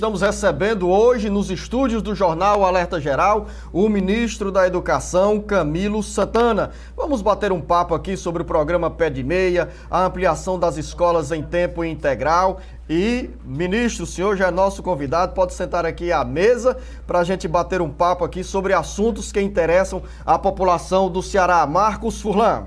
estamos recebendo hoje nos estúdios do Jornal Alerta Geral o ministro da Educação, Camilo Santana. Vamos bater um papo aqui sobre o programa Pé de Meia, a ampliação das escolas em tempo integral. E, ministro, o senhor já é nosso convidado, pode sentar aqui à mesa para a gente bater um papo aqui sobre assuntos que interessam a população do Ceará. Marcos Furlan.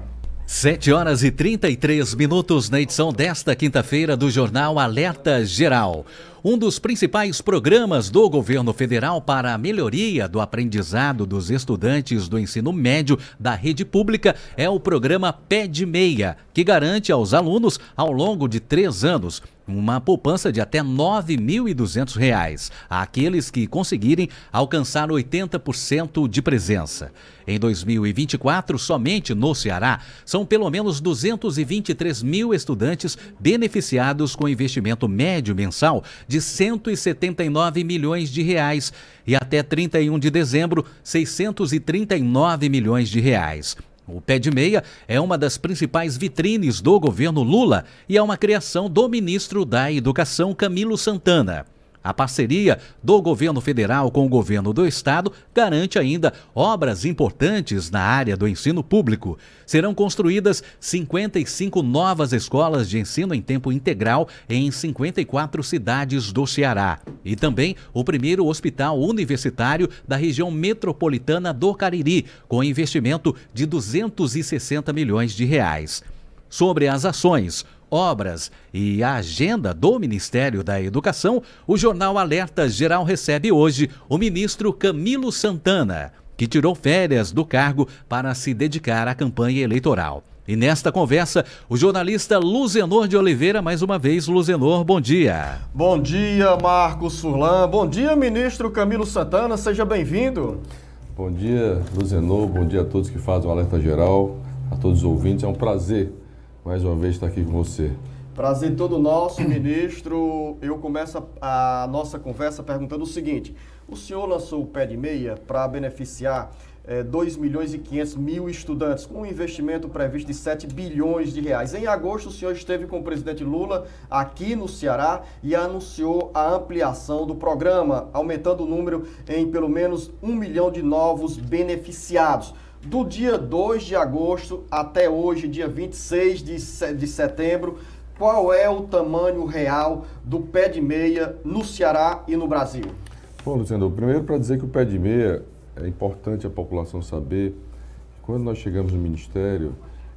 7h33 na edição desta quinta-feira do Jornal Alerta Geral. Um dos principais programas do governo federal para a melhoria do aprendizado dos estudantes do ensino médio da rede pública é o programa Pé de Meia, que garante aos alunos, ao longo de 3 anos, uma poupança de até R$ 9.200 àqueles que conseguirem alcançar 80% de presença. Em 2024, somente no Ceará, são pelo menos 223 mil estudantes beneficiados com investimento médio mensal de R$ 179 milhões e até 31 de dezembro, 639 milhões de reais. O Pé de Meia é uma das principais vitrines do governo Lula e é uma criação do ministro da Educação, Camilo Santana. A parceria do governo federal com o governo do estado garante ainda obras importantes na área do ensino público. Serão construídas 55 novas escolas de ensino em tempo integral em 54 cidades do Ceará. E também o primeiro hospital universitário da região metropolitana do Cariri, com investimento de R$ 260 milhões. Sobre as ações, obras e a agenda do Ministério da Educação, o Jornal Alerta Geral recebe hoje o ministro Camilo Santana, que tirou férias do cargo para se dedicar à campanha eleitoral. E nesta conversa, o jornalista Luzenor de Oliveira, mais uma vez. Luzenor, bom dia. Bom dia, Marcos Furlan. Bom dia, ministro Camilo Santana. Seja bem-vindo. Bom dia, Luzenor. Bom dia a todos que fazem o Alerta Geral, a todos os ouvintes. É um prazer mais uma vez estar aqui com você. Prazer todo nosso, ministro. Eu começo a nossa conversa perguntando o seguinte: o senhor lançou o Pé de Meia para beneficiar 2.500.000 estudantes, com um investimento previsto de 7 bilhões de reais. Em agosto, o senhor esteve com o presidente Lula aqui no Ceará e anunciou a ampliação do programa, aumentando o número em pelo menos 1 milhão de novos beneficiados. Do dia 2 de agosto até hoje, dia 26 de setembro, qual é o tamanho real do Pé de Meia no Ceará e no Brasil? Bom, Luciano, primeiro para dizer que o Pé de Meia é importante a população saber que quando nós chegamos no Ministério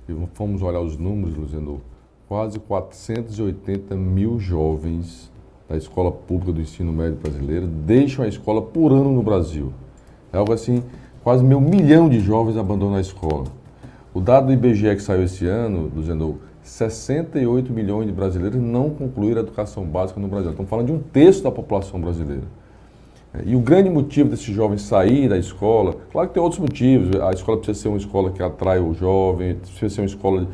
e fomos olhar os números, Luciano, quase 480 mil jovens da escola pública do ensino médio brasileiro deixam a escola por ano no Brasil. É algo assim, quase 1 milhão de jovens abandonam a escola. O dado do IBGE que saiu esse ano, Luciano, 68 milhões de brasileiros não concluíram a educação básica no Brasil. Estamos falando de 1/3 da população brasileira. E o grande motivo desses jovens sair da escola, claro que tem outros motivos, a escola precisa ser uma escola que atrai o jovem, precisa ser uma escola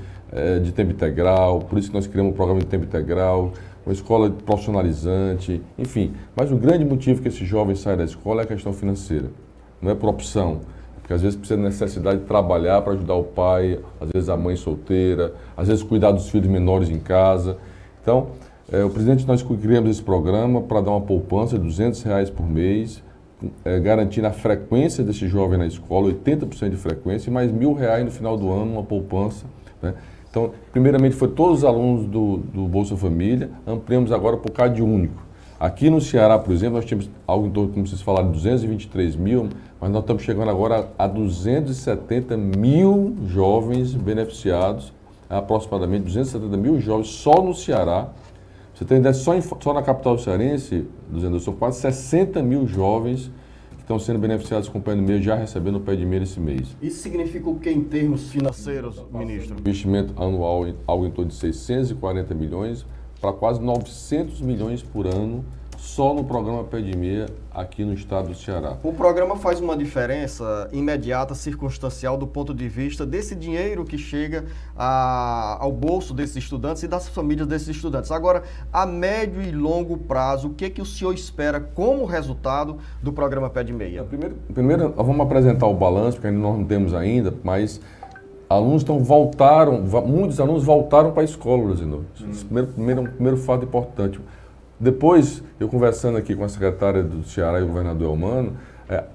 de tempo integral, por isso que nós criamos um programa de tempo integral, uma escola profissionalizante, enfim. Mas o grande motivo que esses jovens saem da escola é a questão financeira, não é por opção, porque às vezes precisa de necessidade de trabalhar para ajudar o pai, às vezes a mãe solteira, às vezes cuidar dos filhos menores em casa. Então, o presidente, nós criamos esse programa para dar uma poupança de R$ 200 por mês, garantindo a frequência desse jovem na escola, 80% de frequência, e mais R$ 1.000 no final do ano, uma poupança, né? Então, primeiramente foi todos os alunos do Bolsa Família, ampliamos agora para o Cade Único. Aqui no Ceará, por exemplo, nós tínhamos algo em torno, como vocês falaram, de 223 mil, mas nós estamos chegando agora a 270 mil jovens beneficiados, aproximadamente 270 mil jovens só no Ceará. Você tem ideia, só na capital cearense, são quase 60 mil jovens que estão sendo beneficiados com o Pé de Meia, já recebendo o Pé de Meia esse mês. Isso significa o que em termos financeiros, ministro? Investimento anual algo em torno de 640 milhões para quase 900 milhões por ano só no programa Pé de Meia aqui no estado do Ceará. O programa faz uma diferença imediata, circunstancial, do ponto de vista desse dinheiro que chega ao bolso desses estudantes e das famílias desses estudantes. Agora, a médio e longo prazo, o que o senhor espera como resultado do programa Pé de Meia? Primeiro, vamos apresentar o balanço, porque nós não temos ainda, mas muitos alunos voltaram para a escola, Luciano. Primeiro fato importante. Depois, eu conversando aqui com a secretária do Ceará e o governador Elmano,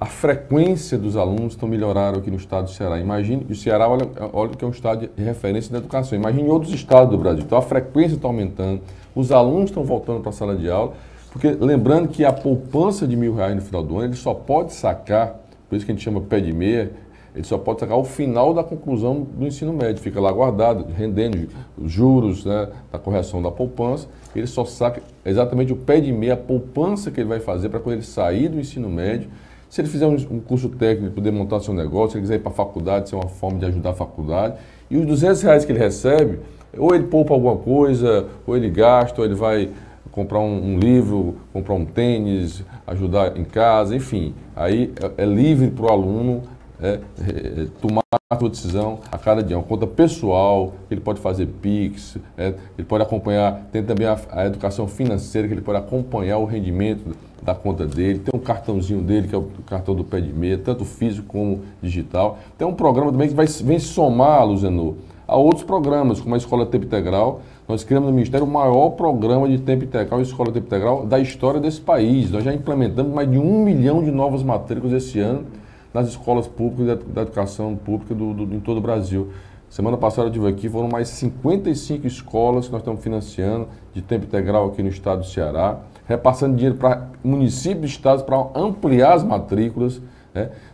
a frequência dos alunos melhoraram aqui no estado do Ceará. Imagine, o Ceará, olha que é um estado de referência na educação. Imagine outros estados do Brasil. Então, a frequência está aumentando, os alunos estão voltando para a sala de aula, porque lembrando que a poupança de R$1.000 no final do ano, ele só pode sacar, por isso que a gente chama pé de meia, ele só pode sacar ao final da conclusão do ensino médio. Fica lá guardado, rendendo os juros, né, da correção da poupança. Ele só saca exatamente o pé de meia, a poupança que ele vai fazer para quando ele sair do ensino médio. Se ele fizer um curso técnico, poder montar seu negócio, se ele quiser ir para a faculdade, isso é uma forma de ajudar a faculdade. E os R$200 que ele recebe, ou ele poupa alguma coisa, ou ele gasta, ou ele vai comprar um livro, comprar um tênis, ajudar em casa, enfim. Aí é livre para o aluno tomar a sua decisão a cada dia. Uma conta pessoal, ele pode fazer Pix, ele pode acompanhar, tem também a educação financeira, que ele pode acompanhar o rendimento da conta dele, tem um cartãozinho dele, que é o cartão do pé de meia, tanto físico como digital. Tem um programa também que vem somar, Luzenor, a outros programas, como a Escola Tempo Integral. Nós criamos no Ministério o maior programa de tempo integral e escola tempo integral da história desse país. Nós já implementamos mais de 1 milhão de novas matrículas esse ano nas escolas públicas da educação pública em todo o Brasil. Semana passada eu estive aqui, foram mais 55 escolas que nós estamos financiando de tempo integral aqui no estado do Ceará, repassando dinheiro para municípios e estados para ampliar as matrículas.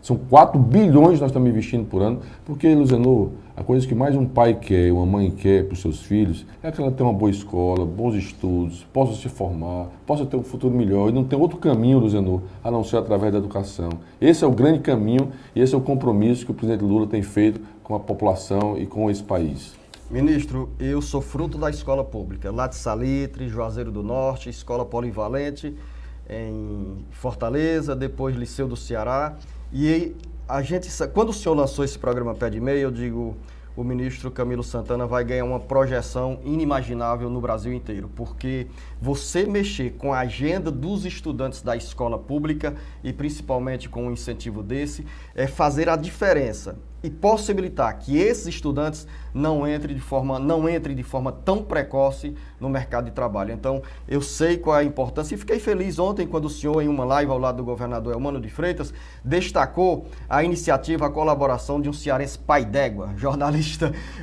São 4 bilhões que nós estamos investindo por ano, porque, Luzenor, a coisa que mais um pai quer, uma mãe quer para os seus filhos, é que ela tenha uma boa escola, bons estudos, possa se formar, possa ter um futuro melhor. E não tem outro caminho, Luzenor, a não ser através da educação. Esse é o grande caminho e esse é o compromisso que o presidente Lula tem feito com a população e com esse país. Ministro, eu sou fruto da escola pública, lá de Salitre, Juazeiro do Norte, escola polivalente em Fortaleza, depois Liceu do Ceará. E a gente, quando o senhor lançou esse programa Pé de Meia, eu digo, o ministro Camilo Santana vai ganhar uma projeção inimaginável no Brasil inteiro, porque você mexer com a agenda dos estudantes da escola pública e principalmente com um incentivo desse, é fazer a diferença e possibilitar que esses estudantes não entrem de forma tão precoce no mercado de trabalho. Então, eu sei qual é a importância e fiquei feliz ontem quando o senhor, em uma live ao lado do governador Elmano de Freitas, destacou a iniciativa, a colaboração de um cearense pai d'égua,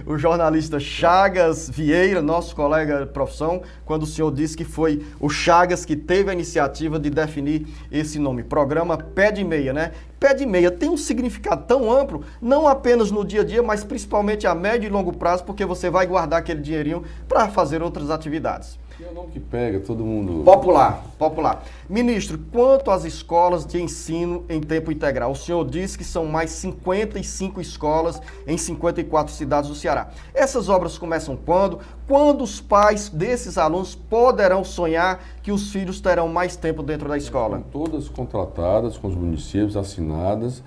o jornalista Chagas Vieira, nosso colega de profissão, quando o senhor disse que foi o Chagas que teve a iniciativa de definir esse nome, programa Pé de Meia, né? Pé de meia tem um significado tão amplo, não apenas no dia a dia, mas principalmente a médio e longo prazo, porque você vai guardar aquele dinheirinho para fazer outras atividades. E é o nome que pega, todo mundo... Popular. Ministro, quanto às escolas de ensino em tempo integral, o senhor disse que são mais 55 escolas em 54 cidades do Ceará. Essas obras começam quando? Quando os pais desses alunos poderão sonhar que os filhos terão mais tempo dentro da escola? Estão todas contratadas com os municípios, assinadas.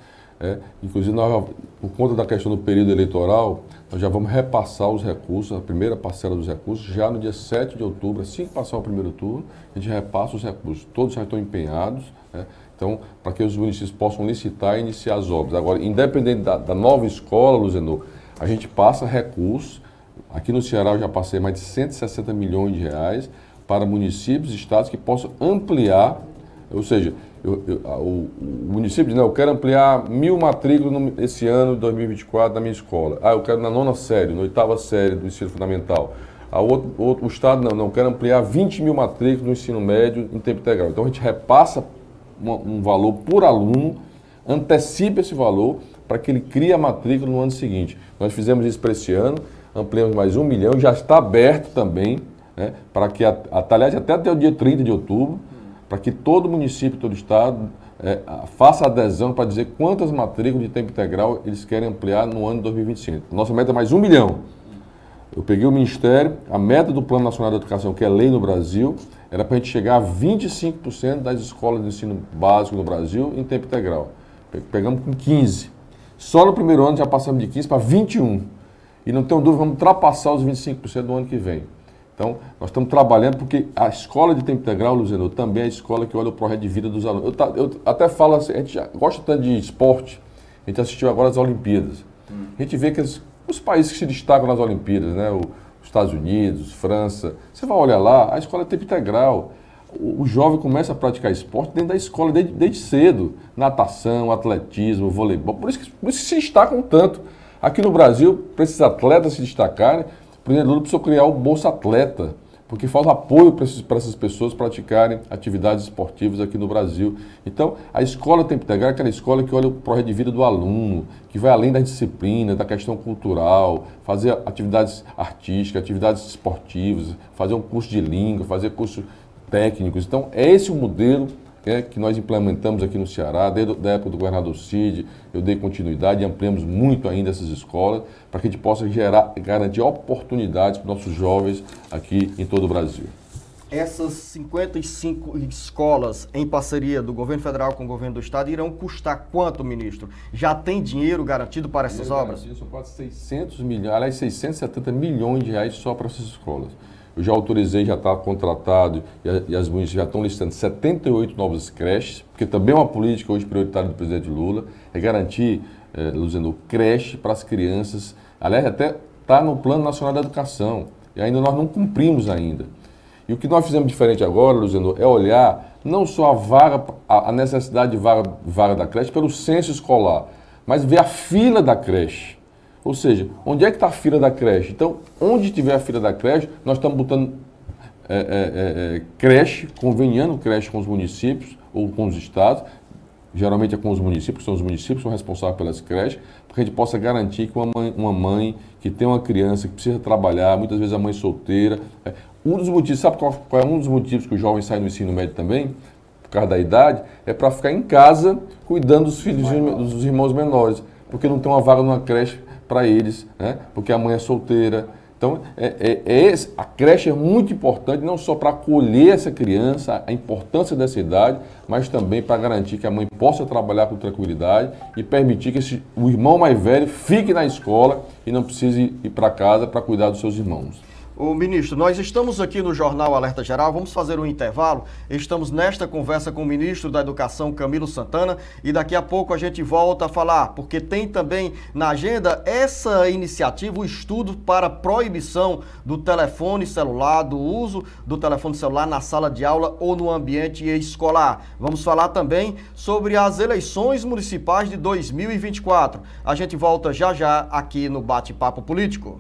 Inclusive, por conta da questão do período eleitoral, nós já vamos repassar os recursos, a primeira parcela dos recursos, já no dia 7 de outubro, assim que passar o primeiro turno, a gente repassa os recursos. Todos já estão empenhados, então, para que os municípios possam licitar e iniciar as obras. Agora, independente da nova escola, Luzenor, a gente passa recursos. Aqui no Ceará eu já passei mais de 160 milhões de reais para municípios e estados que possam ampliar, ou seja, o município diz, eu quero ampliar 1.000 matrículas esse ano de 2024 na minha escola. Eu quero na 9ª série, na 8ª série do ensino fundamental. O estado não, quero ampliar 20.000 matrículas no ensino médio em tempo integral. Então a gente repassa um valor por aluno, antecipa esse valor para que ele crie a matrícula no ano seguinte. Nós fizemos isso para esse ano, ampliamos mais 1 milhão, já está aberto também, para que, aliás, até o dia 30 de outubro, para que todo município, todo estado faça adesão para dizer quantas matrículas de tempo integral eles querem ampliar no ano de 2025. Nossa meta é mais 1 milhão. Eu peguei o Ministério, a meta do Plano Nacional de Educação, que é lei no Brasil, era para a gente chegar a 25% das escolas de ensino básico no Brasil em tempo integral. Pegamos com 15%. Só no primeiro ano já passamos de 15% para 21%. E não tenho dúvida, vamos ultrapassar os 25% do ano que vem. Então, nós estamos trabalhando porque a escola de tempo integral, Luzenor, também é a escola que olha o projeto de vida dos alunos. Eu até falo assim, a gente já gosta tanto de esporte, a gente assistiu agora as Olimpíadas. A gente vê que os países que se destacam nas Olimpíadas, os Estados Unidos, França, você vai olhar lá, a escola é tempo integral. o jovem começa a praticar esporte dentro da escola desde cedo. Natação, atletismo, voleibol. Por isso que se destacam tanto. Aqui no Brasil, para esses atletas se destacarem, o presidente Lula precisou criar o Bolsa Atleta, porque falta apoio para essas pessoas praticarem atividades esportivas aqui no Brasil. Então, a escola tem que integrar aquela escola que olha o projeto de vida do aluno, que vai além da disciplina, da questão cultural, fazer atividades artísticas, atividades esportivas, fazer um curso de língua, fazer cursos técnicos. Então, é esse o modelo que nós implementamos aqui no Ceará, desde a época do governador Cid. Eu dei continuidade e ampliamos muito ainda essas escolas, para que a gente possa garantir oportunidades para os nossos jovens aqui em todo o Brasil. Essas 55 escolas em parceria do governo federal com o governo do estado irão custar quanto, ministro? Já tem dinheiro garantido para essas obras? São quase 600 milhões, aliás, 670 milhões de reais só para essas escolas. Eu já autorizei, já está contratado, e as municípios já estão listando 78 novas creches, porque também é uma política hoje prioritária do presidente Lula, é garantir, Luziano, creche para as crianças. Aliás, até está no Plano Nacional da Educação, e ainda nós não cumprimos ainda. E o que nós fizemos diferente agora, Luziano, é olhar não só a necessidade de vaga da creche pelo censo escolar, mas ver a fila da creche. Ou seja, onde é que está a fila da creche? Então, onde tiver a fila da creche, nós estamos botando creche, conveniando creche com os municípios ou com os estados. Geralmente é com os municípios, são os municípios que são responsáveis pelas creches, para que a gente possa garantir que uma mãe que tem uma criança que precisa trabalhar, muitas vezes a mãe solteira. Um dos motivos, sabe qual é um dos motivos que o jovem sai no ensino médio também? Por causa da idade, é para ficar em casa cuidando dos filhos dos irmãos menores, porque não tem uma vaga numa creche para eles, né? Porque a mãe é solteira. Então, a creche é muito importante, não só para acolher essa criança, a importância dessa idade, mas também para garantir que a mãe possa trabalhar com tranquilidade e permitir que o irmão mais velho fique na escola e não precise ir para casa para cuidar dos seus irmãos. Ô, ministro, nós estamos aqui no Jornal Alerta Geral, vamos fazer um intervalo. Estamos nesta conversa com o ministro da Educação, Camilo Santana, e daqui a pouco a gente volta a falar, porque tem também na agenda essa iniciativa, o estudo para proibição do telefone celular, do uso do telefone celular na sala de aula ou no ambiente escolar. Vamos falar também sobre as eleições municipais de 2024. A gente volta já já aqui no Bate-Papo Político.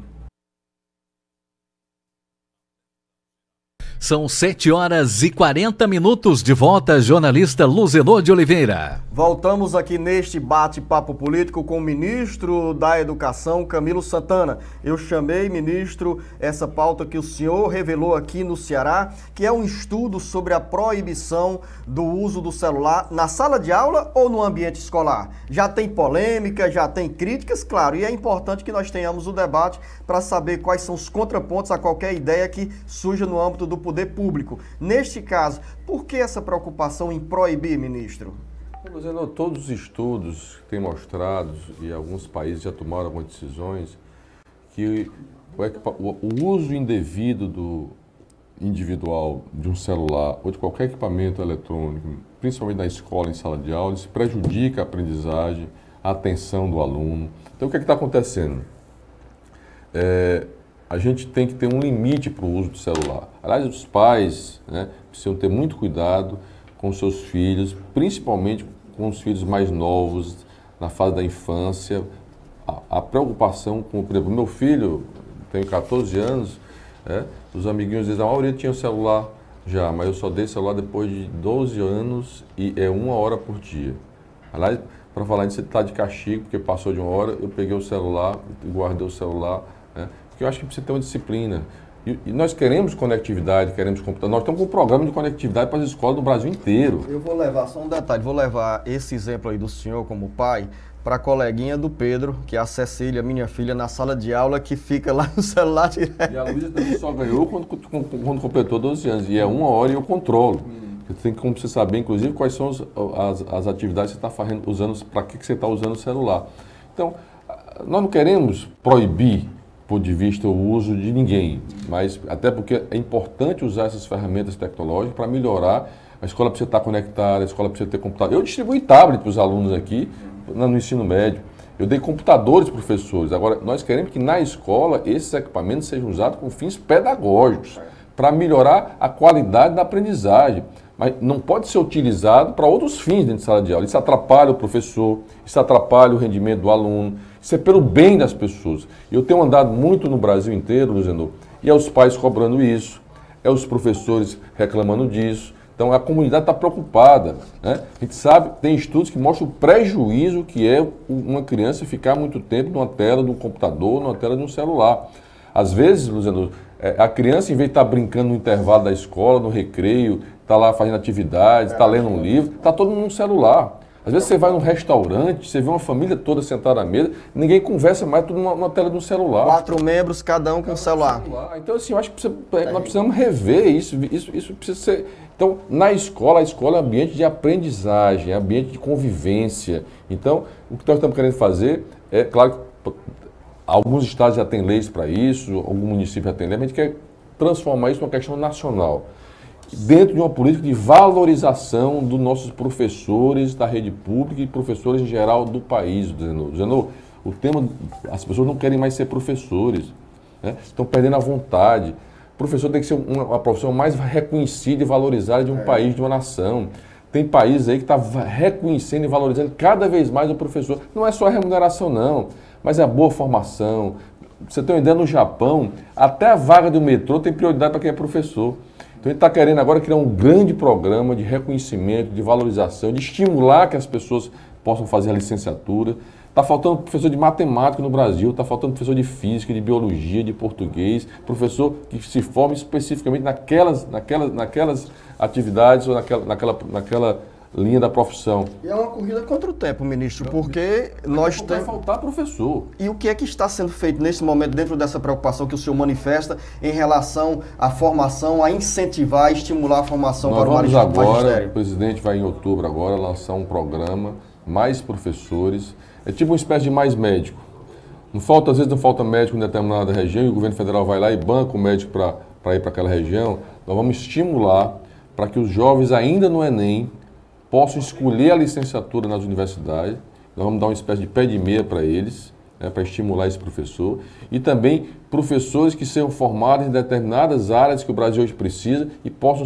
São 7h40 de volta, jornalista Luzenor de Oliveira. Voltamos aqui neste bate-papo político com o ministro da Educação, Camilo Santana. Eu chamei, ministro, essa pauta que o senhor revelou aqui no Ceará, que é um estudo sobre a proibição do uso do celular na sala de aula ou no ambiente escolar. Já tem polêmica, já tem críticas, claro, e é importante que nós tenhamos o debate para saber quais são os contrapontos a qualquer ideia que surja no âmbito do poder público. Neste caso, por que essa preocupação em proibir, ministro? Todos os estudos têm mostrado, e alguns países já tomaram algumas decisões, que o uso indevido do individual de um celular ou de qualquer equipamento eletrônico, principalmente na escola, em sala de aula, isso prejudica a aprendizagem, a atenção do aluno. Então, o que é que está acontecendo? A gente tem que ter um limite para o uso do celular. Aliás, os pais, né, precisam ter muito cuidado com os seus filhos, principalmente com os filhos mais novos, na fase da infância. A preocupação com, por exemplo, meu filho, tem 14 anos, os amiguinhos dizem, a maioria tinha celular já, mas eu só dei celular depois de 12 anos e é 1 hora por dia. Aliás, para falar disso, ele está de castigo, porque passou de 1 hora, eu peguei o celular, guardei o celular, né? Porque eu acho que precisa ter uma disciplina. E nós queremos conectividade, queremos computador. Nós estamos com um programa de conectividade para as escolas do Brasil inteiro. Eu vou levar, só um detalhe, vou levar esse exemplo aí do senhor como pai para a coleguinha do Pedro, que é a Cecília, minha filha, na sala de aula, que fica lá no celular direto. E a Luísa também só ganhou quando completou 12 anos. E é 1 hora e eu controlo. Você tem que como você saber, inclusive, quais são as atividades que você está usando, para que você está usando o celular. Então, nós não queremos proibir, por de vista, o uso de ninguém, mas até porque é importante usar essas ferramentas tecnológicas para melhorar. A escola precisa estar conectada, a escola precisa ter computador. Eu distribuí tablet para os alunos aqui no ensino médio. Eu dei computadores para os professores. Agora, nós queremos que na escola esses equipamentos sejam usados com fins pedagógicos, para melhorar a qualidade da aprendizagem. Mas não pode ser utilizado para outros fins dentro de sala de aula. Isso atrapalha o professor, isso atrapalha o rendimento do aluno, isso é pelo bem das pessoas. Eu tenho andado muito no Brasil inteiro, Luciano, e é os pais cobrando isso, é os professores reclamando disso. Então a comunidade está preocupada, né? A gente sabe, tem estudos que mostram o prejuízo que é uma criança ficar muito tempo numa tela de um computador, numa tela de um celular. Às vezes, Luciano, a criança, em vez de estar brincando no intervalo da escola, no recreio, está lá fazendo atividades, está lendo um livro, está todo mundo no celular. Às vezes você vai num restaurante, você vê uma família toda sentada à mesa, ninguém conversa mais, tudo na tela do celular. 4 membros, cada um com o celular. Então, assim, eu acho que nós precisamos rever isso. Isso precisa ser... Então, a escola é um ambiente de aprendizagem, é um ambiente de convivência. Então, o que nós estamos querendo fazer é, claro, que alguns estados já têm leis para isso, algum município já tem leis, mas a gente quer transformar isso numa questão nacional. Dentro de uma política de valorização dos nossos professores da rede pública e professores em geral do país. Dizendo, o tema, as pessoas não querem mais ser professores, né? Estão perdendo a vontade. O professor tem que ser uma profissão mais reconhecida e valorizada de um país, de uma nação. Tem países aí que estão reconhecendo e valorizando cada vez mais o professor. Não é só a remuneração, não, mas é a boa formação. Você tem uma ideia, no Japão, até a vaga do metrô tem prioridade para quem é professor. Então, a gente está querendo agora criar um grande programa de reconhecimento, de valorização, de estimular que as pessoas possam fazer a licenciatura. Está faltando professor de matemática no Brasil, está faltando professor de física, de biologia, de português, professor que se forme especificamente naquelas atividades ou naquela linha da profissão. E é uma corrida contra o tempo, ministro, porque nós temos... Vai faltar professor. E o que é que está sendo feito nesse momento, dentro dessa preocupação que o senhor manifesta em relação à formação, a incentivar, a estimular a formação para o magistério? Agora, o presidente vai em outubro agora lançar um programa, mais professores, é tipo uma espécie de mais médico. Às vezes não falta médico em determinada região e o governo federal vai lá e banca o médico para ir para aquela região. Nós vamos estimular para que os jovens ainda no Enem possam escolher a licenciatura nas universidades. Nós vamos dar uma espécie de pé de meia para eles, né, para estimular esse professor. E também professores que sejam formados em determinadas áreas que o Brasil hoje precisa e possam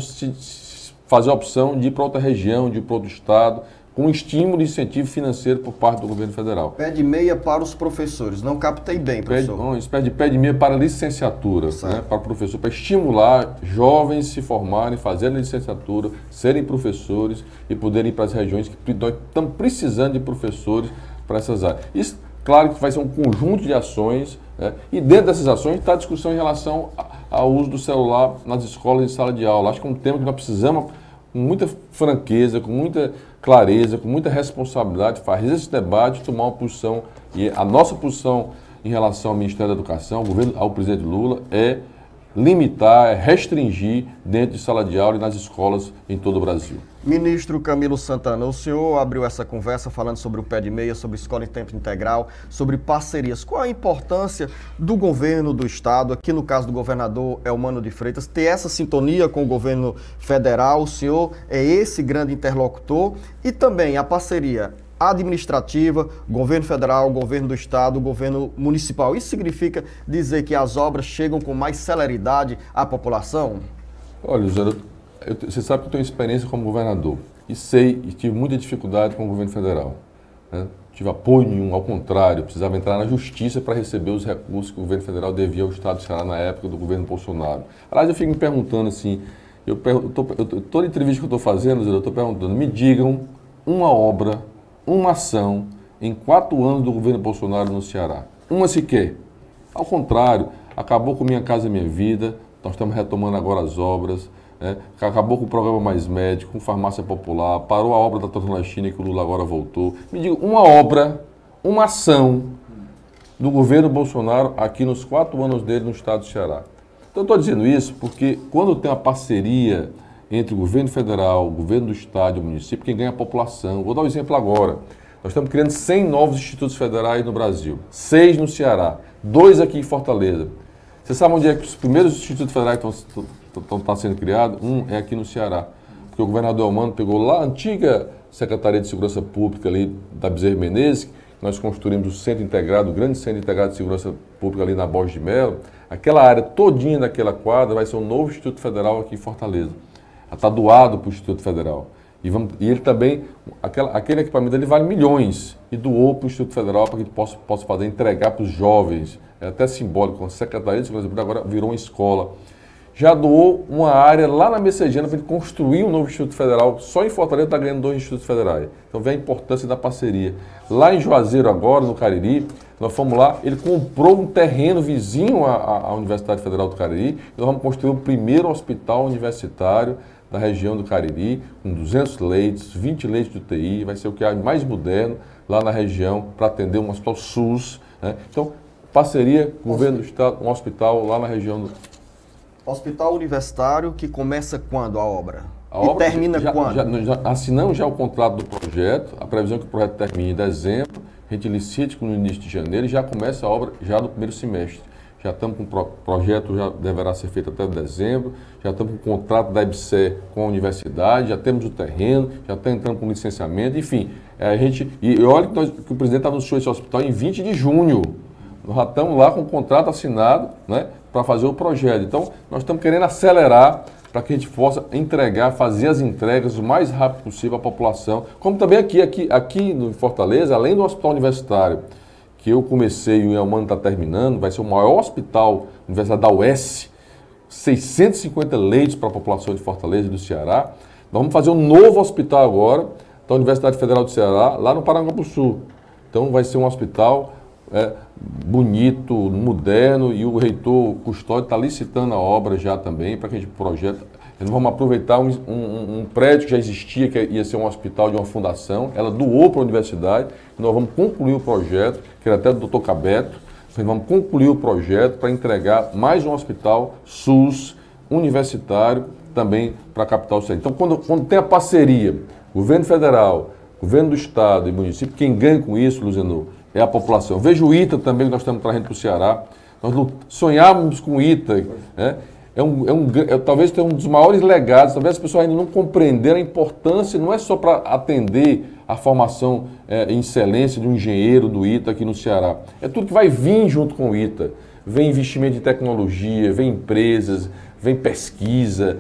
fazer a opção de ir para outra região, de ir para outro estado, com estímulo e incentivo financeiro por parte do governo federal. Pé de meia para os professores. Não captei bem, professor. Uma espécie de pé de meia para a licenciatura, né, para o professor, para estimular jovens se formarem, fazerem licenciatura, serem professores e poderem ir para as regiões que nós estamos precisando de professores para essas áreas. Isso, claro que vai ser um conjunto de ações, né, e dentro dessas ações está a discussão em relação ao uso do celular nas escolas e sala de aula. Acho que é um tema que nós precisamos, com muita franqueza, com muita clareza, com muita responsabilidade, fazer esse debate, tomar uma posição. E a nossa posição em relação ao Ministério da Educação, ao presidente Lula, é limitar, é restringir dentro de sala de aula e nas escolas em todo o Brasil. Ministro Camilo Santana, o senhor abriu essa conversa falando sobre o pé de meia, sobre escola em tempo integral, sobre parcerias. Qual a importância do governo do estado, aqui no caso do governador Eumano de Freitas, ter essa sintonia com o governo federal? O senhor é esse grande interlocutor e também a parceria administrativa, governo federal, governo do estado, governo municipal. Isso significa dizer que as obras chegam com mais celeridade à população? Olha, José, você sabe que eu tenho experiência como governador e tive muita dificuldade com o governo federal, né? Tive apoio nenhum, ao contrário, precisava entrar na justiça para receber os recursos que o governo federal devia ao estado do Ceará na época do governo Bolsonaro. Aliás, eu fico me perguntando assim, toda entrevista que eu estou fazendo, eu estou perguntando, me digam uma obra, uma ação em 4 anos do governo Bolsonaro no Ceará. Uma sequer. Ao contrário, acabou com Minha Casa Minha Vida, nós estamos retomando agora as obras, né? Acabou com o programa Mais Médico, com farmácia popular, parou a obra da Tornolachina que o Lula agora voltou. Me diga uma obra, uma ação do governo Bolsonaro aqui nos 4 anos dele no estado do Ceará. Então eu estou dizendo isso porque quando tem uma parceria entre o governo federal, o governo do estado e o município, quem ganha é a população. Vou dar um exemplo agora. Nós estamos criando 100 novos institutos federais no Brasil, 6 no Ceará, 2 aqui em Fortaleza. Você sabe onde é que os primeiros institutos federais estão sendo criados? Um é aqui no Ceará, porque o governador Eumano pegou lá a antiga Secretaria de Segurança Pública ali da Bezerra Menezes, nós construímos o Centro Integrado, o grande Centro Integrado de Segurança Pública ali na Borges de Melo. Aquela área todinha daquela quadra vai ser um novo Instituto Federal aqui em Fortaleza. Está doado para o Instituto Federal. E ele também, aquele equipamento ele vale milhões e doou para o Instituto Federal para que ele possa fazer, entregar para os jovens. É até simbólico, a Secretaria de Segurança Pública agora virou uma escola. Já doou uma área lá na Messejana para ele construir um novo Instituto Federal. Só em Fortaleza está ganhando 2 institutos federais. Então vê a importância da parceria. Lá em Juazeiro agora, no Cariri, nós fomos lá, ele comprou um terreno vizinho à Universidade Federal do Cariri. Nós vamos construir o primeiro hospital universitário da região do Cariri, com 200 leitos, 20 leitos de UTI, vai ser o que há mais moderno lá na região para atender um hospital SUS. Né? Então, parceria, governo do estado, um hospital lá na região do... Hospital Universitário, que começa quando a obra? E termina quando? Já assinamos já o contrato do projeto, a previsão é que o projeto termine em dezembro, a gente licite no início de janeiro e já começa a obra já no primeiro semestre. Já estamos com o projeto, já deverá ser feito até dezembro, já estamos com o contrato da EBSER com a universidade, já temos o terreno, já está entrando com licenciamento, enfim. E olha que o presidente anunciou esse hospital em 20 de junho. Nós já estamos lá com o contrato assinado, né, para fazer o projeto. Então, nós estamos querendo acelerar para que a gente possa entregar, fazer as entregas o mais rápido possível à população. Como também aqui no Fortaleza, além do hospital universitário, que eu comecei e o Elmano está terminando, vai ser o maior hospital universitário da UES, 650 leitos para a população de Fortaleza e do Ceará. Nós vamos fazer um novo hospital agora, da Universidade Federal do Ceará, lá no Parangabuçu. Então vai ser um hospital bonito, moderno, e o reitor Custódio está licitando a obra já também, para que a gente projete. Nós vamos aproveitar um prédio que já existia, que ia ser um hospital de uma fundação, ela doou para a universidade, e nós vamos concluir o projeto, que era até do Dr. Cabeto, nós vamos concluir o projeto para entregar mais um hospital SUS universitário também para a capital do Ceará. Então, quando tem a parceria, governo federal, governo do estado e município, quem ganha com isso, Luziano, é a população. Veja o ITA também que nós estamos trazendo para o Ceará. Nós sonhávamos com o ITA, né? Talvez tenha um dos maiores legados, talvez as pessoas ainda não compreenderam a importância, não é só para atender a formação em excelência de um engenheiro do ITA aqui no Ceará. É tudo que vai vir junto com o ITA. Vem investimento em tecnologia, vem empresas, vem pesquisa.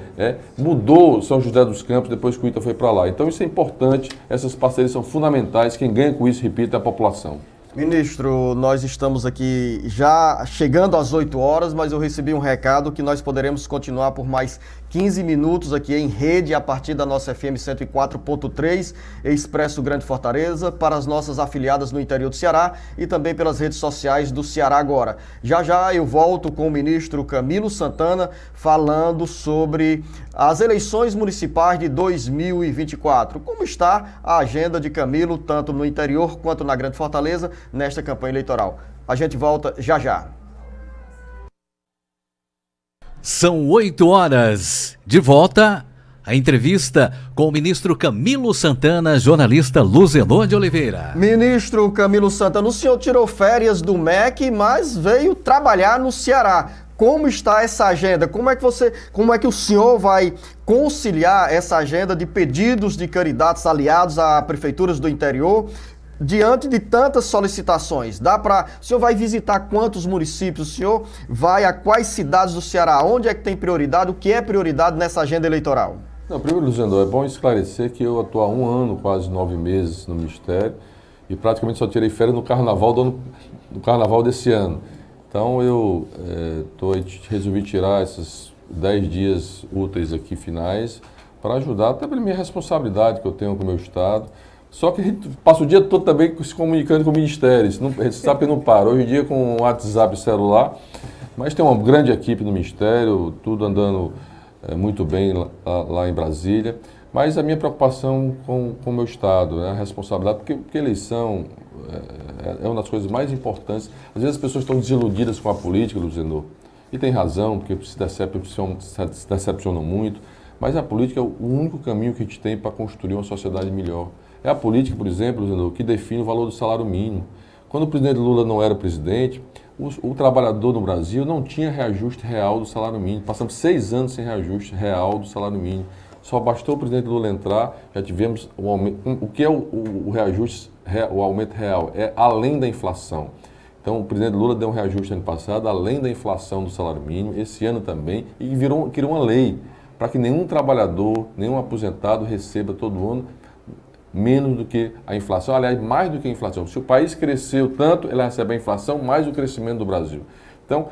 Mudou São José dos Campos depois que o ITA foi para lá. Então isso é importante, essas parcerias são fundamentais. Quem ganha com isso, repito, é a população. Ministro, nós estamos aqui já chegando às 8 horas, mas eu recebi um recado que nós poderemos continuar por mais 15 minutos aqui em rede a partir da nossa FM 104.3, Expresso Grande Fortaleza, para as nossas afiliadas no interior do Ceará e também pelas redes sociais do Ceará Agora. Já já eu volto com o ministro Camilo Santana falando sobre as eleições municipais de 2024. Como está a agenda de Camilo, tanto no interior quanto na Grande Fortaleza, nesta campanha eleitoral? A gente volta já já. São 8 horas. De volta, a entrevista com o ministro Camilo Santana, jornalista Luzenor de Oliveira. Ministro Camilo Santana, o senhor tirou férias do MEC, mas veio trabalhar no Ceará. Como está essa agenda? Como é que o senhor vai conciliar essa agenda de pedidos de candidatos aliados a prefeituras do interior diante de tantas solicitações? O senhor vai visitar quantos municípios? O senhor vai a quais cidades do Ceará? Onde é que tem prioridade? O que é prioridade nessa agenda eleitoral? Não, primeiro, Luziano, é bom esclarecer que eu atuo há 1 ano, quase 9 meses no Ministério, e praticamente só tirei férias no carnaval desse ano. Então eu resolvi tirar esses 10 dias úteis aqui finais para ajudar, até pela minha responsabilidade que eu tenho com o meu Estado. Só que a gente passa o dia todo também se comunicando com o Ministério, a gente sabe que não para. Hoje em dia com o WhatsApp celular, mas tem uma grande equipe no Ministério, tudo andando muito bem lá em Brasília. Mas a minha preocupação com o meu Estado, né, a responsabilidade, porque eleição é uma das coisas mais importantes. Às vezes as pessoas estão desiludidas com a política, Luziano, e tem razão, porque se decepcionam muito, mas a política é o único caminho que a gente tem para construir uma sociedade melhor. É a política, por exemplo, Luziano, que define o valor do salário mínimo. Quando o presidente Lula não era presidente, o trabalhador no Brasil não tinha reajuste real do salário mínimo. Passamos 6 anos sem reajuste real do salário mínimo. Só bastou o presidente Lula entrar, já tivemos o aumento. O que é o reajuste, o aumento real? É além da inflação. Então, o presidente Lula deu um reajuste ano passado, além da inflação do salário mínimo, esse ano também, e criou uma lei para que nenhum trabalhador, nenhum aposentado receba todo ano menos do que a inflação, aliás, mais do que a inflação. Se o país cresceu tanto, ele recebe a inflação mais o crescimento do Brasil. Então,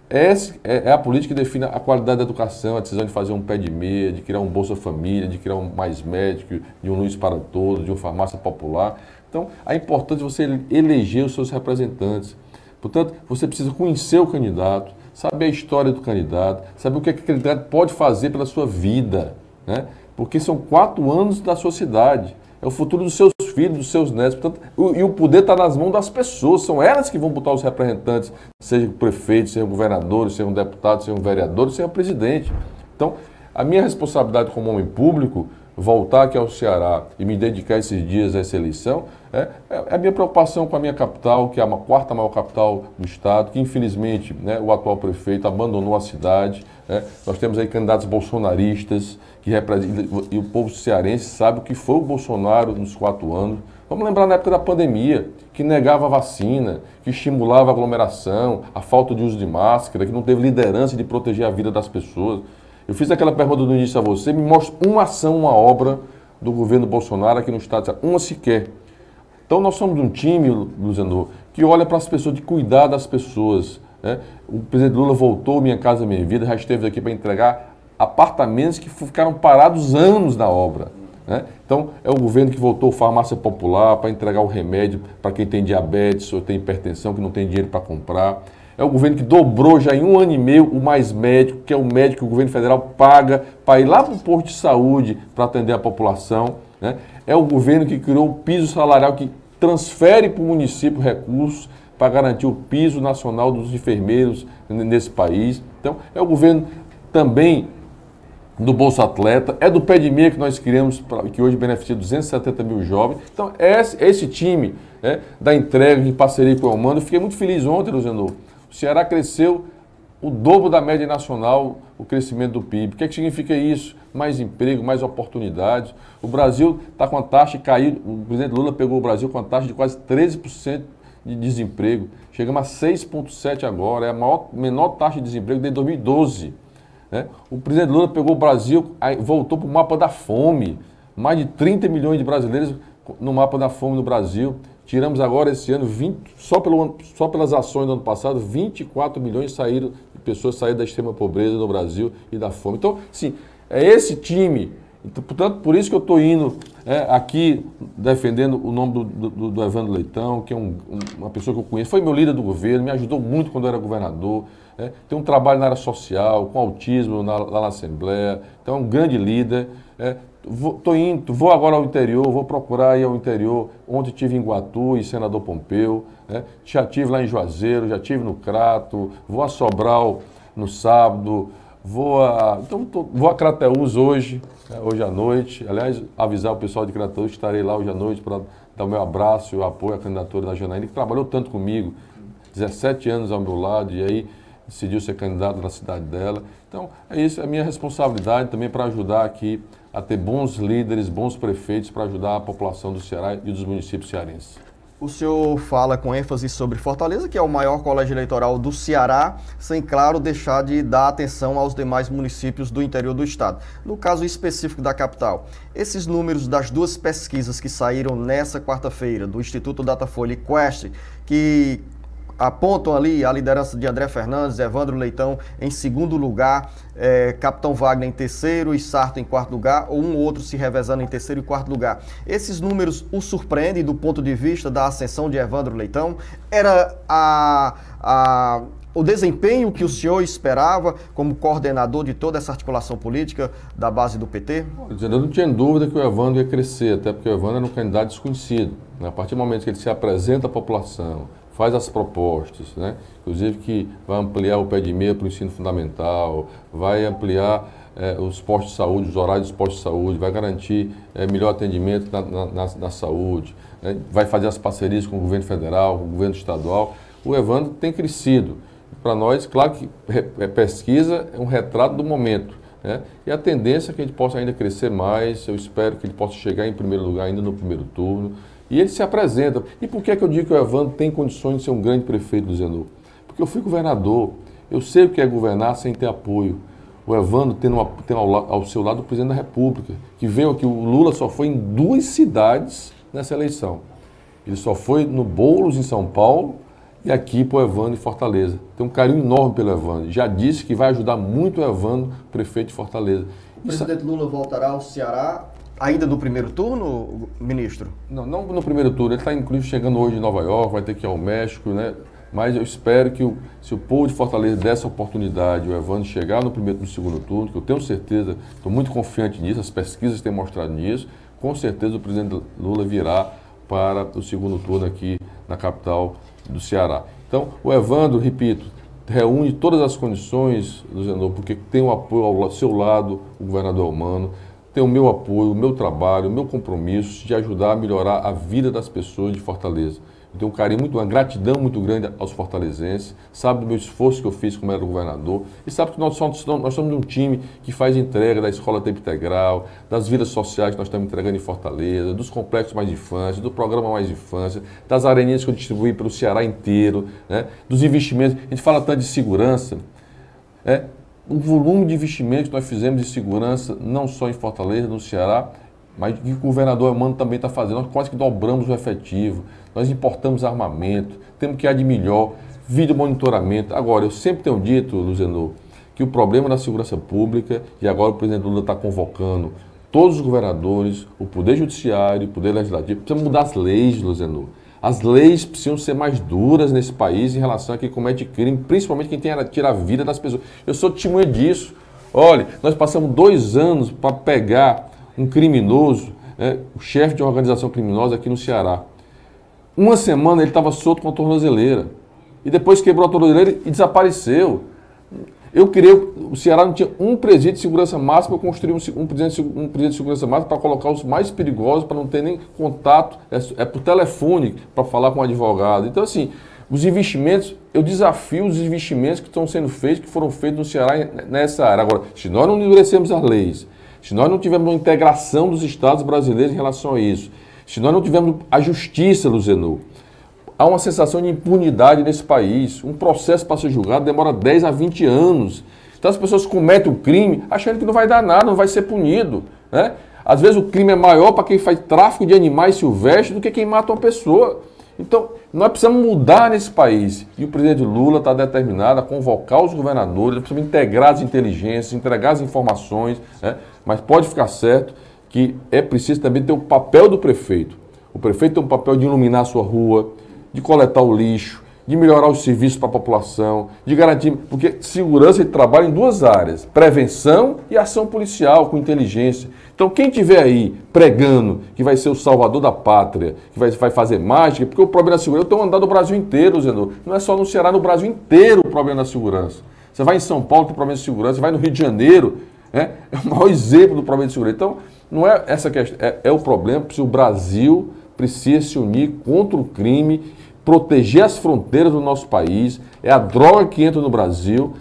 essa é a política que define a qualidade da educação, a decisão de fazer um pé de meia, de criar um Bolsa Família, de criar um Mais Médico, de um Luz para Todos, de uma farmácia popular. Então, a importância de você eleger os seus representantes. Portanto, você precisa conhecer o candidato, saber a história do candidato, saber o que aquele candidato pode fazer pela sua vida, né? Porque são 4 anos da sua cidade. É o futuro dos seus filhos, dos seus netos. Portanto, e o poder está nas mãos das pessoas. São elas que vão botar os representantes, sejam prefeitos, sejam governadores, sejam deputados, sejam vereadores, sejam presidente. Então, a minha responsabilidade como homem público, voltar aqui ao Ceará e me dedicar esses dias a essa eleição, é a minha preocupação com a minha capital, que é a 4ª maior capital do estado, que infelizmente, né, o atual prefeito abandonou a cidade. Né? Nós temos aí candidatos bolsonaristas, que representam, e o povo cearense sabe o que foi o Bolsonaro nos 4 anos. Vamos lembrar na época da pandemia, que negava a vacina, que estimulava a aglomeração, a falta de uso de máscara, que não teve liderança de proteger a vida das pessoas. Eu fiz aquela pergunta do início a você, me mostra uma ação, uma obra do governo Bolsonaro aqui no estado, uma sequer. Então nós somos um time, Luziano, que olha para as pessoas, de cuidar das pessoas. Né? O presidente Lula voltou Minha Casa Minha Vida, já esteve aqui para entregar apartamentos que ficaram parados anos na obra. Né? Então é o governo que voltou farmácia popular para entregar o remédio para quem tem diabetes ou tem hipertensão, que não tem dinheiro para comprar. É o governo que dobrou já em 1 ano e meio o Mais Médico, que é o médico que o governo federal paga para ir lá para o posto de saúde para atender a população. Né? É o governo que criou o piso salarial, que transfere para o município recursos para garantir o piso nacional dos enfermeiros nesse país. Então, é o governo também do Bolsa Atleta, é do Pé de Meia que nós criamos, que hoje beneficia 270 mil jovens. Então, é esse time, né, da entrega em parceria com o Elmano. Eu fiquei muito feliz ontem, Luziano. O Ceará cresceu o dobro da média nacional, o crescimento do PIB. O que significa isso? Mais emprego, mais oportunidades. O Brasil está com a taxa, caiu, o presidente Lula pegou o Brasil com a taxa de quase 13% de desemprego. Chegamos a 6,7% agora, é a menor taxa de desemprego desde 2012. Né? O presidente Lula pegou o Brasil, voltou para o mapa da fome. Mais de 30 milhões de brasileiros no mapa da fome no Brasil. Tiramos agora esse ano, só pelas ações do ano passado, 24 milhões de pessoas saíram da extrema pobreza no Brasil e da fome. Então, sim, é esse time. Então, portanto, por isso que eu estou indo aqui defendendo o nome do Evandro Leitão, que é uma pessoa que eu conheço, foi meu líder do governo, me ajudou muito quando eu era governador. Tem um trabalho na área social, com autismo lá na Assembleia, então é um grande líder. Vou agora ao interior, vou procurar ir ao interior. Ontem estive em Iguatu e Senador Pompeu, né? Já estive lá em Juazeiro, já estive no Crato, vou a Sobral no sábado, vou a Crateús hoje, né? Hoje à noite. Aliás, avisar o pessoal de Crateús que estarei lá hoje à noite para dar o meu abraço e o apoio à candidatura da Janaína, que trabalhou tanto comigo, 17 anos ao meu lado, e aí decidiu ser candidato na cidade dela. Então, é isso, é a minha responsabilidade também para ajudar aqui a ter bons líderes, bons prefeitos para ajudar a população do Ceará e dos municípios cearenses. O senhor fala com ênfase sobre Fortaleza, que é o maior colégio eleitoral do Ceará, sem, claro, deixar de dar atenção aos demais municípios do interior do estado. No caso específico da capital, esses números das 2 pesquisas que saíram nessa quarta-feira, do Instituto Datafolha e Quest, que apontam ali a liderança de André Fernandes, Evandro Leitão em segundo lugar, Capitão Wagner em terceiro e Sarto em quarto lugar, ou um ou outro se revezando em terceiro e quarto lugar. Esses números o surpreendem do ponto de vista da ascensão de Evandro Leitão? Era o desempenho que o senhor esperava como coordenador de toda essa articulação política da base do PT? Eu não tinha dúvida que o Evandro ia crescer, até porque o Evandro era um candidato desconhecido. A partir do momento que ele se apresenta à população, faz as propostas, né? Inclusive que vai ampliar o pé de meia para o ensino fundamental, vai ampliar os postos de saúde, os horários dos postos de saúde, vai garantir melhor atendimento na saúde, né? Vai fazer as parcerias com o governo federal, com o governo estadual. O Evandro tem crescido. Para nós, claro que pesquisa é um retrato do momento. né? E a tendência é que a gente possa ainda crescer mais, eu espero que ele possa chegar em primeiro lugar ainda no primeiro turno. E ele se apresenta. E por que é que eu digo que o Evandro tem condições de ser um grande prefeito do Zenô? Porque eu fui governador, eu sei o que é governar sem ter apoio. O Evandro tem ao seu lado o presidente da República, que veio aqui, o Lula só foi em 2 cidades nessa eleição. Ele só foi no Boulos, em São Paulo, e aqui para o Evandro em Fortaleza. Tem um carinho enorme pelo Evandro. Já disse que vai ajudar muito o Evandro, prefeito de Fortaleza. O presidente Lula voltará ao Ceará ainda no primeiro turno, ministro? Não no primeiro turno. Ele está, inclusive, chegando hoje em Nova York, vai ter que ir ao México, né? Mas eu espero que, se o povo de Fortaleza der essa oportunidade, o Evandro chegar no primeiro e no segundo turno, que eu tenho certeza, estou muito confiante nisso, as pesquisas têm mostrado nisso, com certeza o presidente Lula virá para o segundo turno aqui na capital do Ceará. Então, o Evandro, repito, reúne todas as condições do Zenô, porque tem o apoio ao seu lado, o governador Eumano, tem o meu apoio, o meu trabalho, o meu compromisso de ajudar a melhorar a vida das pessoas de Fortaleza. Eu tenho um carinho uma gratidão muito grande aos fortalezenses, sabe do meu esforço que eu fiz como era governador, e sabe que nós somos um time que faz entrega da escola tempo integral, das vidas sociais que nós estamos entregando em Fortaleza, dos complexos mais de infância, do programa mais de infância, das areninhas que eu distribuí pelo Ceará inteiro, né, dos investimentos. A gente fala tanto de segurança, o volume de investimentos que nós fizemos de segurança, não só em Fortaleza, no Ceará, mas que o governador Eumano também está fazendo. Nós quase que dobramos o efetivo, nós importamos armamento, temos que ir de melhor, vídeo monitoramento. Agora, eu sempre tenho dito, Luzenô, que o problema da segurança pública, e agora o presidente Lula está convocando todos os governadores, o Poder Judiciário, o Poder Legislativo, precisa mudar as leis, Luzenô. As leis precisam ser mais duras nesse país em relação a quem comete crime, principalmente quem tira a vida das pessoas. Eu sou testemunha disso. Olha, nós passamos 2 anos para pegar um criminoso, o chefe de uma organização criminosa aqui no Ceará. 1 semana ele estava solto com a tornozeleira. E depois quebrou a tornozeleira e desapareceu. O Ceará não tinha um presídio de segurança máxima, eu construí um presídio de segurança máxima para colocar os mais perigosos, para não ter nem contato, por telefone, para falar com o advogado. Então, assim, os investimentos, eu desafio os investimentos que estão sendo feitos, que foram feitos no Ceará nessa área. Agora, se nós não endurecemos as leis, se nós não tivermos uma integração dos estados brasileiros em relação a isso, se nós não tivermos a justiça, Luzenô, há uma sensação de impunidade nesse país. Um processo para ser julgado demora 10 a 20 anos. Então as pessoas cometem o crime achando que não vai dar nada, não vai ser punido, né? Às vezes o crime é maior para quem faz tráfico de animais silvestres do que quem mata uma pessoa. Então, nós precisamos mudar nesse país. E o presidente Lula está determinado a convocar os governadores, precisamos integrar as inteligências, entregar as informações, né? Mas pode ficar certo que é preciso também ter o papel do prefeito. O prefeito tem um papel de iluminar a sua rua, de coletar o lixo, de melhorar os serviços para a população, de garantir... Porque segurança ele trabalha em 2 áreas, prevenção e ação policial, com inteligência. Então, quem estiver aí pregando que vai ser o salvador da pátria, que vai fazer mágica, porque o problema da segurança, eu tenho andado no Brasil inteiro, Zenô. Não é só no Ceará, no Brasil inteiro o problema da segurança. Você vai em São Paulo, tem problema de segurança, você vai no Rio de Janeiro, é o maior exemplo do problema de segurança. Então, não é essa questão, é o problema, se o Brasil precisa se unir contra o crime, proteger as fronteiras do nosso país, é a droga que entra no Brasil,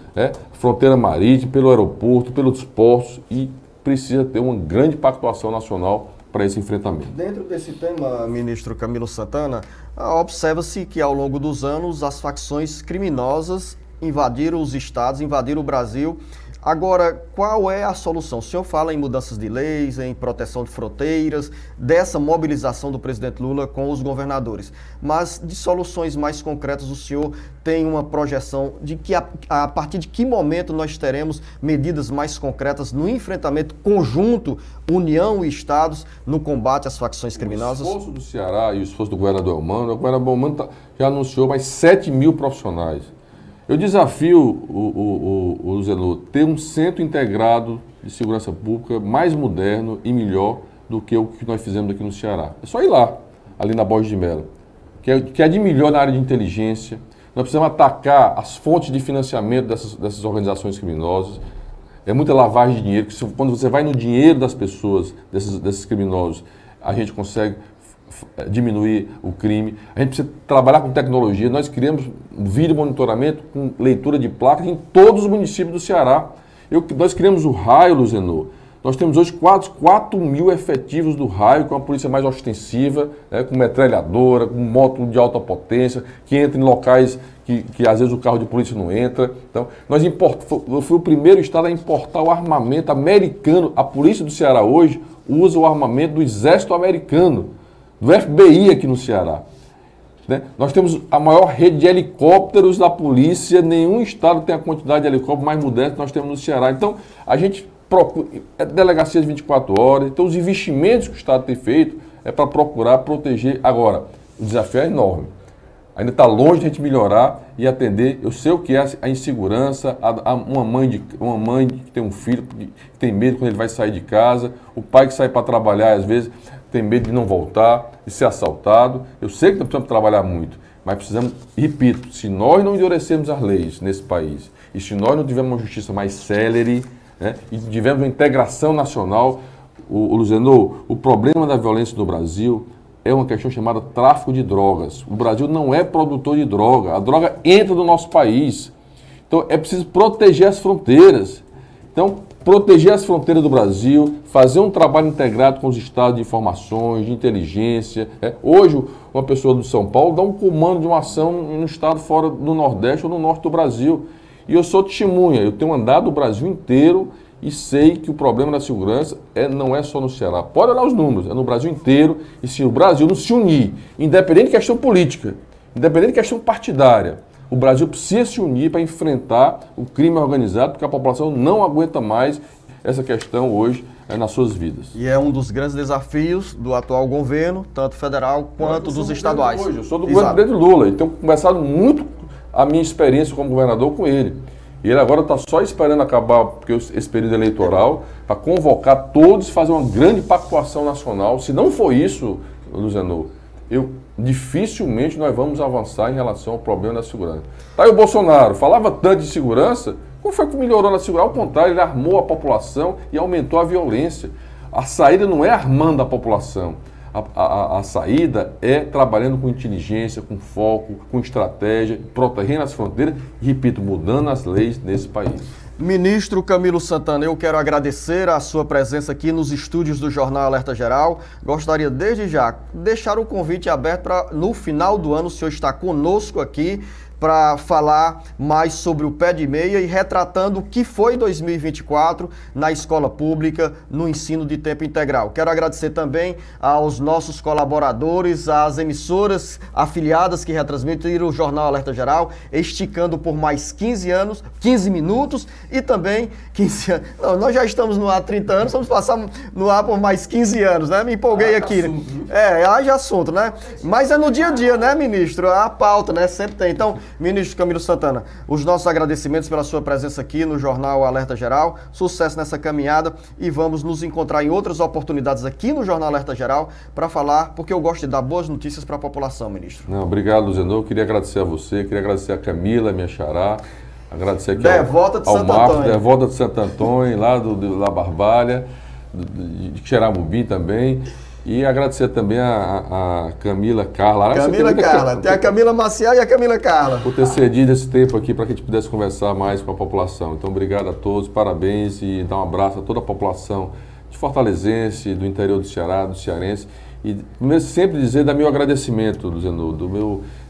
fronteira marítima, pelo aeroporto, pelos portos, e precisa ter uma grande pactuação nacional para esse enfrentamento. Dentro desse tema, ministro Camilo Santana, observa-se que ao longo dos anos as facções criminosas invadiram os estados, invadiram o Brasil. Agora, qual é a solução? O senhor fala em mudanças de leis, em proteção de fronteiras, dessa mobilização do presidente Lula com os governadores. Mas de soluções mais concretas, o senhor tem uma projeção de que a partir de que momento nós teremos medidas mais concretas no enfrentamento conjunto, União e Estados, no combate às facções criminosas? O esforço do Ceará e o esforço do governador Eumano, o governador Eumano já anunciou mais 7 mil profissionais. Eu desafio o Zenô ter um centro integrado de segurança pública mais moderno e melhor do que o que nós fizemos aqui no Ceará. É só ir lá, ali na Borges de Mello, que é de melhor na área de inteligência. Nós precisamos atacar as fontes de financiamento dessas organizações criminosas. É muita lavagem de dinheiro, que quando você vai no dinheiro das pessoas, desses criminosos, a gente consegue diminuir o crime. A gente precisa trabalhar com tecnologia. Nós criamos vídeo monitoramento com leitura de placas em todos os municípios do Ceará. Nós criamos o Raio, Luzenor. Nós temos hoje quase 4 mil efetivos do Raio, com uma polícia mais ostensiva, com metralhadora, com moto de alta potência, que entra em locais que às vezes o carro de polícia não entra. Então, eu fui o primeiro estado a importar o armamento americano. A polícia do Ceará hoje usa o armamento do exército americano, do FBI aqui no Ceará. Nós temos a maior rede de helicópteros da polícia, nenhum estado tem a quantidade de helicópteros mais modernos que nós temos no Ceará. Então, a gente procura, delegacias 24 horas, então os investimentos que o estado tem feito é para procurar proteger. Agora, o desafio é enorme. Ainda está longe de a gente melhorar e atender. Eu sei o que é a insegurança, uma mãe que tem um filho, que tem medo quando ele vai sair de casa, o pai que sai para trabalhar, às vezes, tem medo de não voltar, de ser assaltado. Eu sei que nós precisamos trabalhar muito, mas precisamos, repito, se nós não endurecermos as leis nesse país, e se nós não tivermos uma justiça mais célere, e tivermos uma integração nacional, Luzenor, o problema da violência no Brasil é uma questão chamada tráfico de drogas. O Brasil não é produtor de droga, a droga entra no nosso país. Então é preciso proteger as fronteiras. Então, proteger as fronteiras do Brasil, fazer um trabalho integrado com os estados de informações, de inteligência. Hoje, uma pessoa do São Paulo dá um comando de uma ação no estado fora do Nordeste ou no Norte do Brasil. E eu sou testemunha, eu tenho andado o Brasil inteiro e sei que o problema da segurança não é só no Ceará. Pode olhar os números, é no Brasil inteiro. E se o Brasil não se unir, independente de questão política, independente de questão partidária, o Brasil precisa se unir para enfrentar o crime organizado, porque a população não aguenta mais essa questão hoje nas suas vidas. E é um dos grandes desafios do atual governo, tanto federal quanto dos estaduais. Hoje, eu sou do governo do Lula e tenho conversado muito a minha experiência como governador com ele. E ele agora está só esperando acabar esse período eleitoral para convocar todos e fazer uma grande pactuação nacional. Se não for isso, Luzenor, dificilmente nós vamos avançar em relação ao problema da segurança. Tá aí o Bolsonaro, falava tanto de segurança, como foi que melhorou na segurança? Ao contrário, ele armou a população e aumentou a violência. A saída não é armando a população. A saída é trabalhando com inteligência, com foco, com estratégia, protegendo as fronteiras e, repito, mudando as leis nesse país. Ministro Camilo Santana, eu quero agradecer a sua presença aqui nos estúdios do Jornal Alerta Geral. Gostaria desde já deixar o convite aberto para no final do ano o senhor estar conosco aqui para falar mais sobre o pé de meia e retratando o que foi 2024 na escola pública, no ensino de tempo integral. Quero agradecer também aos nossos colaboradores, às emissoras afiliadas que retransmitiram o Jornal Alerta Geral, esticando por mais 15 minutos e também 15 anos. Não, nós já estamos no ar há 30 anos, vamos passar no ar por mais 15 anos, né? Me empolguei aqui. Haja assunto, né? Mas é no dia a dia, né, ministro? A pauta, né? Sempre tem. Então, ministro Camilo Santana, os nossos agradecimentos pela sua presença aqui no Jornal Alerta Geral, sucesso nessa caminhada e vamos nos encontrar em outras oportunidades aqui no Jornal Alerta Geral para falar, porque eu gosto de dar boas notícias para a população, ministro. Não, obrigado, Luzenor. Queria agradecer a você, queria agradecer a Camila, minha xará, agradecer aqui Devota de Santo Antônio. Devota de Santo Antônio, lá da Barbalha, de Xeramubim também. E agradecer também a Camila Carla. Camila Carla, tem a Camila Maciel e a Camila Carla. Por ter cedido esse tempo aqui para que a gente pudesse conversar mais com a população. Então, obrigado a todos, parabéns e dar um abraço a toda a população de Fortalezense, do interior do Ceará, do cearense. E sempre dizer da meu agradecimento, Luzenor,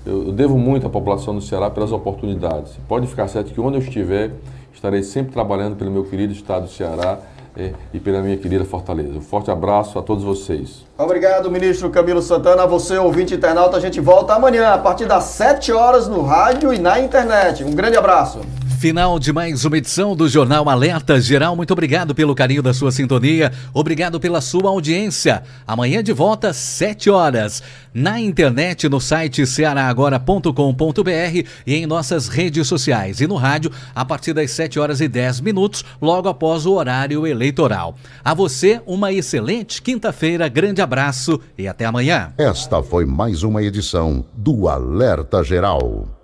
eu devo muito à população do Ceará pelas oportunidades. Pode ficar certo que onde eu estiver, estarei sempre trabalhando pelo meu querido estado do Ceará, e pela minha querida Fortaleza. Um forte abraço a todos vocês. Obrigado, ministro Camilo Santana. A você, ouvinte internauta, a gente volta amanhã, a partir das 7 horas, no rádio e na internet. Um grande abraço. Final de mais uma edição do Jornal Alerta Geral. Muito obrigado pelo carinho da sua sintonia. Obrigado pela sua audiência. Amanhã de volta, 7 horas. Na internet, no site cearagora.com.br e em nossas redes sociais. E no rádio, a partir das 7 horas e 10 minutos, logo após o horário eleitoral. A você, uma excelente quinta-feira. Grande abraço e até amanhã. Esta foi mais uma edição do Alerta Geral.